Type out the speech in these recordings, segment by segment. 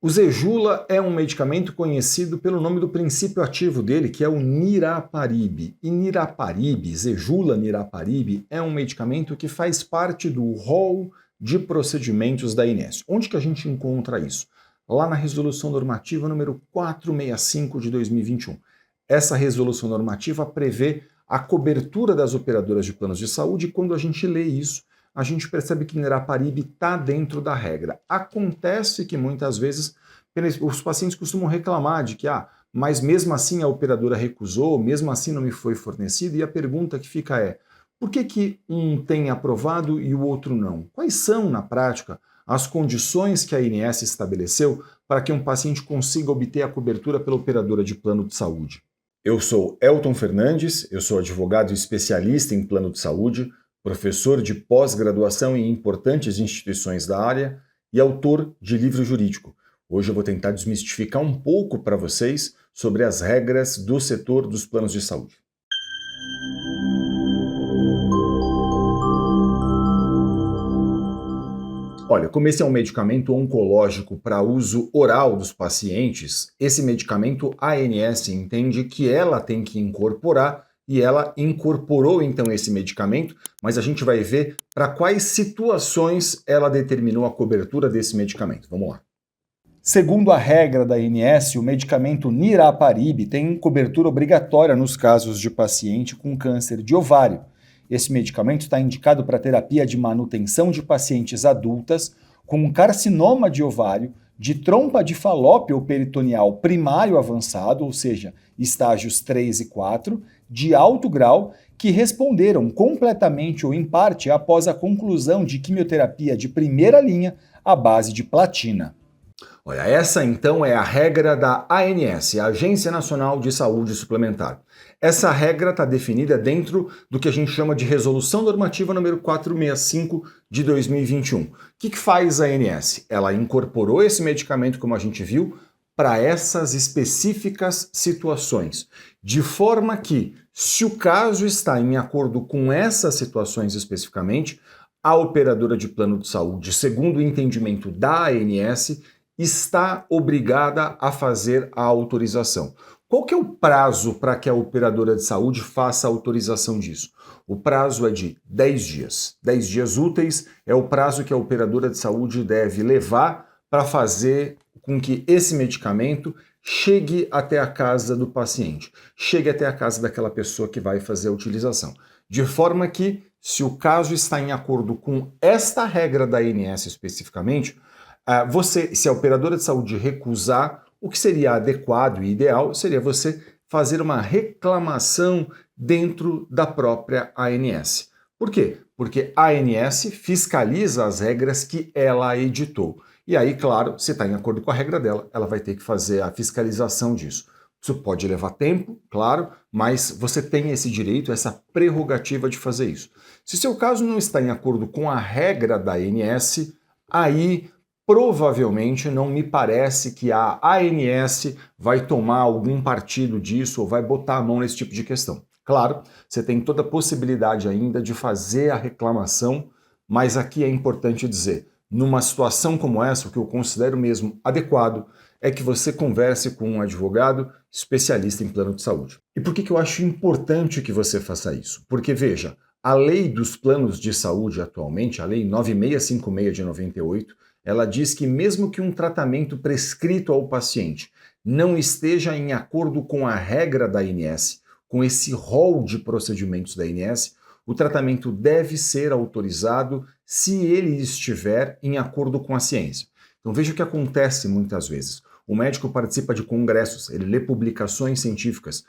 O Zejula é um medicamento conhecido pelo nome do princípio ativo dele, que é o niraparib. E niraparib, Zejula niraparib, é um medicamento que faz parte do rol de procedimentos da ANS. Onde que a gente encontra isso? Lá na Resolução Normativa número 465 de 2021. Essa resolução normativa prevê a cobertura das operadoras de planos de saúde e quando a gente lê isso, a gente percebe que niraparib está dentro da regra. Acontece que muitas vezes os pacientes costumam reclamar de que, mas mesmo assim a operadora recusou, mesmo assim não me foi fornecido, e a pergunta que fica é, por que um tem aprovado e o outro não? Quais são, na prática, as condições que a ANS estabeleceu para que um paciente consiga obter a cobertura pela operadora de plano de saúde? Eu sou Elton Fernandes, eu sou advogado especialista em plano de saúde, professor de pós-graduação em importantes instituições da área e autor de livro jurídico. Hoje eu vou tentar desmistificar um pouco para vocês sobre as regras do setor dos planos de saúde. Olha, como esse é um medicamento oncológico para uso oral dos pacientes, esse medicamento a ANS entende que ela tem que incorporar e ela incorporou então esse medicamento, mas a gente vai ver para quais situações ela determinou a cobertura desse medicamento. Vamos lá. Segundo a regra da ANS, o medicamento niraparib tem cobertura obrigatória nos casos de paciente com câncer de ovário. Esse medicamento está indicado para terapia de manutenção de pacientes adultas com carcinoma de ovário, de trompa de falópio peritoneal primário avançado, ou seja, estágios 3 e 4, de alto grau, que responderam completamente ou em parte após a conclusão de quimioterapia de primeira linha à base de platina. Olha, essa então é a regra da ANS, a Agência Nacional de Saúde Suplementar. Essa regra está definida dentro do que a gente chama de Resolução Normativa número 465 de 2021. O que faz a ANS? Ela incorporou esse medicamento, como a gente viu, para essas específicas situações, de forma que, se o caso está em acordo com essas situações especificamente, a operadora de plano de saúde, segundo o entendimento da ANS, está obrigada a fazer a autorização. Qual que é o prazo para que a operadora de saúde faça a autorização disso? O prazo é de 10 dias. 10 dias úteis é o prazo que a operadora de saúde deve levar para fazer com que esse medicamento chegue até a casa do paciente, chegue até a casa daquela pessoa que vai fazer a utilização. De forma que, se o caso está em acordo com esta regra da ANS especificamente, se a operadora de saúde recusar, o que seria adequado e ideal seria você fazer uma reclamação dentro da própria ANS. Por quê? Porque a ANS fiscaliza as regras que ela editou. E aí, claro, se está em acordo com a regra dela, ela vai ter que fazer a fiscalização disso. Isso pode levar tempo, claro, mas você tem esse direito, essa prerrogativa de fazer isso. Se seu caso não está em acordo com a regra da ANS, aí provavelmente não me parece que a ANS vai tomar algum partido disso ou vai botar a mão nesse tipo de questão. Claro, você tem toda a possibilidade ainda de fazer a reclamação, mas aqui é importante dizer, numa situação como essa, o que eu considero mesmo adequado é que você converse com um advogado especialista em plano de saúde. E por que eu acho importante que você faça isso? Porque, veja, a lei dos planos de saúde atualmente, a lei 9656 de 98, ela diz que mesmo que um tratamento prescrito ao paciente não esteja em acordo com a regra da ANS, com esse rol de procedimentos da ANS, o tratamento deve ser autorizado se ele estiver em acordo com a ciência. Então veja o que acontece muitas vezes. O médico participa de congressos, ele lê publicações científicas,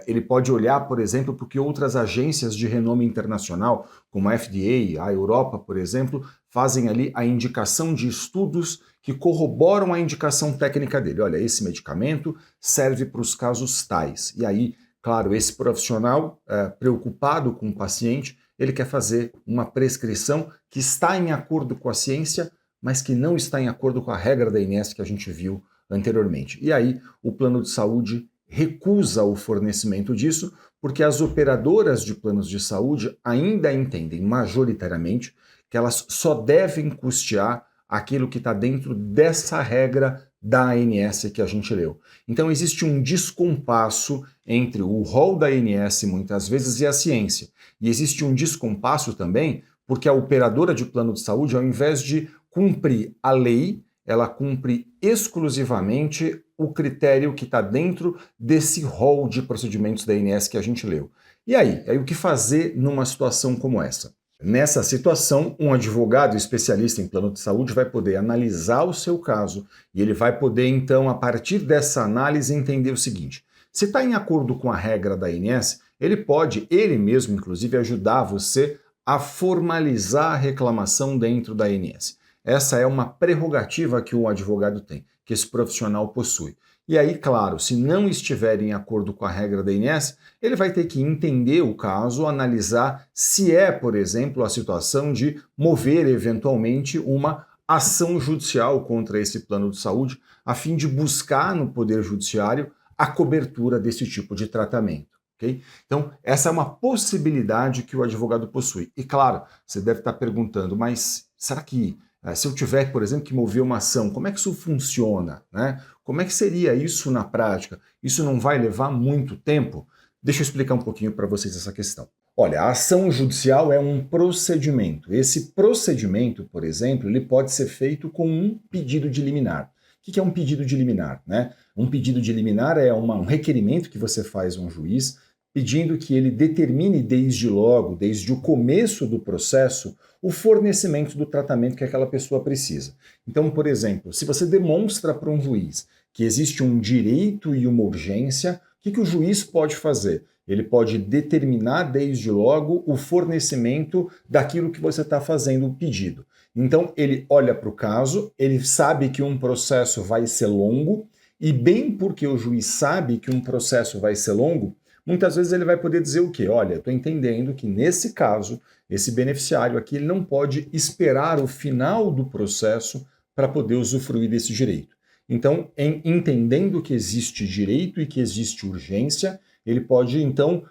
ele pode olhar, por exemplo, porque outras agências de renome internacional, como a FDA, a Europa, por exemplo, fazem ali a indicação de estudos que corroboram a indicação técnica dele. Olha, esse medicamento serve para os casos tais. E aí, claro, esse profissional preocupado com o paciente, ele quer fazer uma prescrição que está em acordo com a ciência, mas que não está em acordo com a regra da ANS que a gente viu anteriormente. E aí o plano de saúde recusa o fornecimento disso porque as operadoras de planos de saúde ainda entendem majoritariamente que elas só devem custear aquilo que está dentro dessa regra da ANS que a gente leu. Então existe um descompasso entre o rol da ANS muitas vezes e a ciência. E existe um descompasso também porque a operadora de plano de saúde, ao invés de cumprir a lei, ela cumpre exclusivamente o critério que está dentro desse rol de procedimentos da ANS que a gente leu. E aí o que fazer numa situação como essa? Nessa situação, um advogado especialista em plano de saúde vai poder analisar o seu caso e ele vai poder, então, a partir dessa análise, entender o seguinte: se está em acordo com a regra da ANS, ele pode, ele mesmo, inclusive, ajudar você a formalizar a reclamação dentro da ANS. Essa é uma prerrogativa que o advogado tem, que esse profissional possui. E aí, claro, se não estiver em acordo com a regra da ANS, ele vai ter que entender o caso, analisar se é, por exemplo, a situação de mover eventualmente uma ação judicial contra esse plano de saúde, a fim de buscar no Poder Judiciário a cobertura desse tipo de tratamento. Okay? Então, essa é uma possibilidade que o advogado possui. E claro, você deve estar perguntando, mas será que se eu tiver, por exemplo, que mover uma ação, como é que isso funciona? Né? Como é que seria isso na prática? Isso não vai levar muito tempo? Deixa eu explicar um pouquinho para vocês essa questão. Olha, a ação judicial é um procedimento. Esse procedimento, por exemplo, ele pode ser feito com um pedido de liminar. O que é um pedido de liminar? Né? Um pedido de liminar é um requerimento que você faz a um juiz pedindo que ele determine desde logo, desde o começo do processo, o fornecimento do tratamento que aquela pessoa precisa. Então, por exemplo, se você demonstra para um juiz que existe um direito e uma urgência, o que o juiz pode fazer? Ele pode determinar desde logo o fornecimento daquilo que você está fazendo o pedido. Então, ele olha para o caso, ele sabe que um processo vai ser longo, e bem porque o juiz sabe que um processo vai ser longo, muitas vezes ele vai poder dizer o quê? Olha, estou entendendo que nesse caso, esse beneficiário aqui ele não pode esperar o final do processo para poder usufruir desse direito. Então, entendendo que existe direito e que existe urgência, ele pode, então,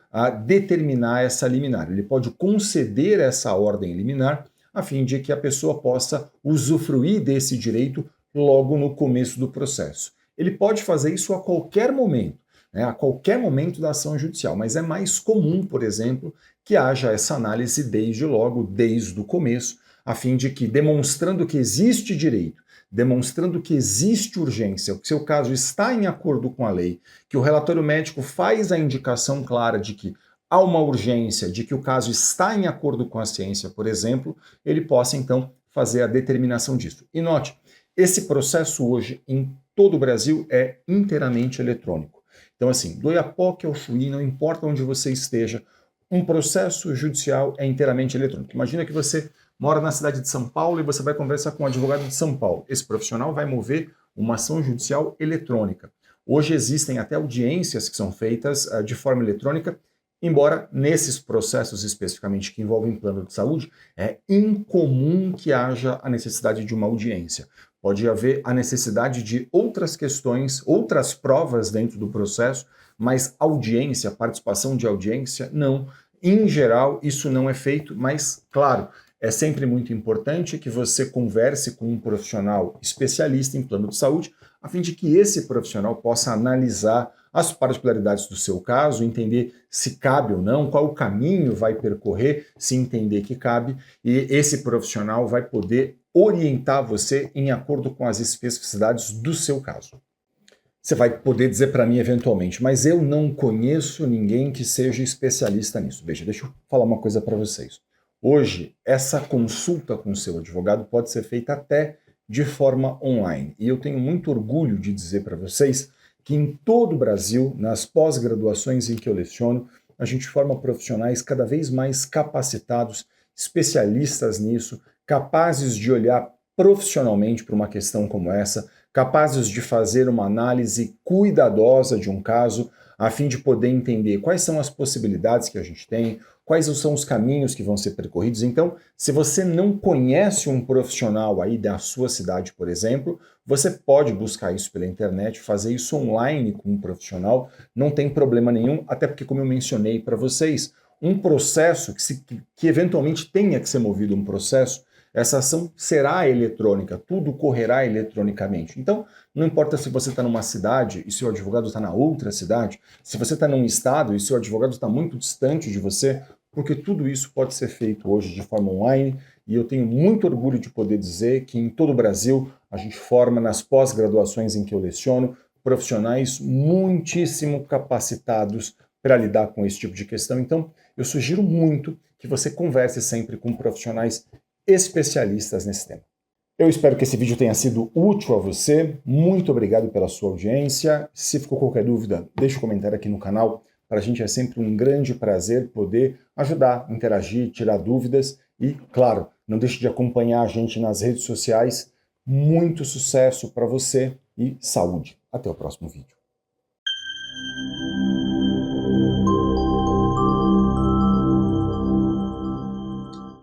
determinar essa liminar. Ele pode conceder essa ordem liminar a fim de que a pessoa possa usufruir desse direito logo no começo do processo. Ele pode fazer isso a qualquer momento. A qualquer momento da ação judicial, mas é mais comum, por exemplo, que haja essa análise desde logo, desde o começo, a fim de que, demonstrando que existe direito, demonstrando que existe urgência, que seu caso está em acordo com a lei, que o relatório médico faz a indicação clara de que há uma urgência, de que o caso está em acordo com a ciência, por exemplo, ele possa, então, fazer a determinação disso. E note, esse processo hoje, em todo o Brasil, é inteiramente eletrônico. Então, assim, do Oiapoque ao Chuí, não importa onde você esteja, um processo judicial é inteiramente eletrônico. Imagina que você mora na cidade de São Paulo e você vai conversar com um advogado de São Paulo. Esse profissional vai mover uma ação judicial eletrônica. Hoje existem até audiências que são feitas de forma eletrônica, embora nesses processos especificamente que envolvem plano de saúde, é incomum que haja a necessidade de uma audiência. Pode haver a necessidade de outras questões, outras provas dentro do processo, mas audiência, participação de audiência, não. Em geral, isso não é feito, mas, claro, é sempre muito importante que você converse com um profissional especialista em plano de saúde, a fim de que esse profissional possa analisar as particularidades do seu caso, entender se cabe ou não, qual o caminho vai percorrer, se entender que cabe, e esse profissional vai poder orientar você em acordo com as especificidades do seu caso. Você vai poder dizer para mim eventualmente, mas eu não conheço ninguém que seja especialista nisso. Veja, deixa eu falar uma coisa para vocês. Hoje, essa consulta com o seu advogado pode ser feita até de forma online. E eu tenho muito orgulho de dizer para vocês que em todo o Brasil, nas pós-graduações em que eu leciono, a gente forma profissionais cada vez mais capacitados, especialistas nisso, capazes de olhar profissionalmente para uma questão como essa, capazes de fazer uma análise cuidadosa de um caso, a fim de poder entender quais são as possibilidades que a gente tem, quais são os caminhos que vão ser percorridos. Então, se você não conhece um profissional aí da sua cidade, por exemplo, você pode buscar isso pela internet, fazer isso online com um profissional, não tem problema nenhum, até porque, como eu mencionei para vocês, um processo que eventualmente tenha que ser movido um processo, essa ação será eletrônica, tudo correrá eletronicamente. Então, não importa se você está numa cidade e seu advogado está na outra cidade, se você está num estado e seu advogado está muito distante de você, porque tudo isso pode ser feito hoje de forma online, e eu tenho muito orgulho de poder dizer que em todo o Brasil a gente forma nas pós-graduações em que eu leciono profissionais muitíssimo capacitados para lidar com esse tipo de questão. Então, eu sugiro muito que você converse sempre com profissionais especialistas nesse tema. Eu espero que esse vídeo tenha sido útil a você. Muito obrigado pela sua audiência. Se ficou qualquer dúvida, deixe um comentário aqui no canal. Para a gente é sempre um grande prazer poder ajudar, interagir, tirar dúvidas e, claro, não deixe de acompanhar a gente nas redes sociais. Muito sucesso para você e saúde. Até o próximo vídeo.